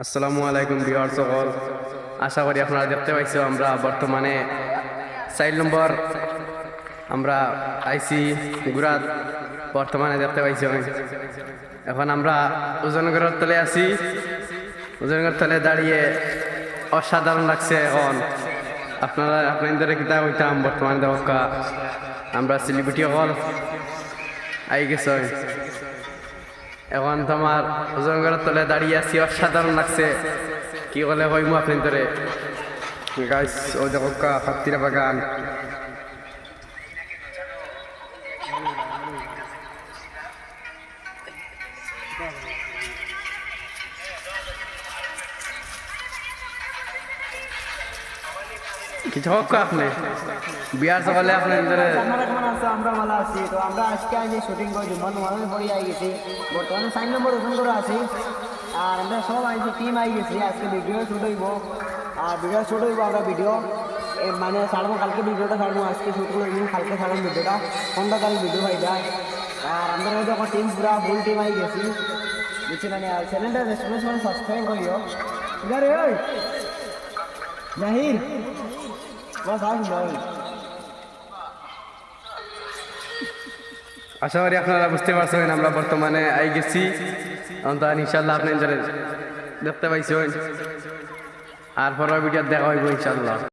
আসসালামু আলাইকুম ভিউয়ার্স সকল, আশা করি আপনারা দেখতে পাইছো আমরা বর্তমানে 4 নম্বর আমরা আইসি গুরাত বর্তমানে দেখতে পাইছো। এখন আমরা ওজনগড়ের তলে আছি, ওজনগড়ের তলে দাঁড়িয়ে অসাধারণ লাগছে। এখন আপনাদের কিতা হইতাম বর্তমানে দেখা আমরা সেলিব্রিটি হল আই গেছে। এখন তোমার ওজনগড়ের তলে দাঁড়িয়ে আছি, অসাধারণ লাগছে। কি বলে হইমু আপনাদের গাইস, ও দেখো হাতিরা বাগান। কিছু হোক আপনি বিয়ার সকালে আপনাদের আমরা ভালো আছি। তো আমরা আজকে আজ শুটিং করছি, মনে পড়ি আই গেছি। বর্তমানে 4 নম্বর ওজন করে আছি, আর আমরা সব আইছি, টিম আই গেছি। আজকে ভিডিও শুট হইব, আর ভিডিও শুট হইব। আমরা ভিডিও মানে ছাড়বো, কালকে ভিডিওটা ছাড়বো, আজকে শুট করবো, কালকে ছাড়বো ভিডিওটা। সন্ধ্যাকাল ভিডিও পাই যায়। আর আমরা যখন টিম পুরা ফুল টিম আই গেছি বুঝছি মানে। আর চ্যানেলটা রেস্টুরেন্ট সাবস্ক্রাইব করিও। ঠিক আছে ওই জাহির বস আসুন ভাই। আশা করি আপনারা বুঝতে পারছেন আমরা বর্তমানে আই গেছি। ইনশাল্লাহ আপনাদের দেখতে পাইছেন, আর পরের ভিডিও দেখা হইব ইনশাল্লাহ।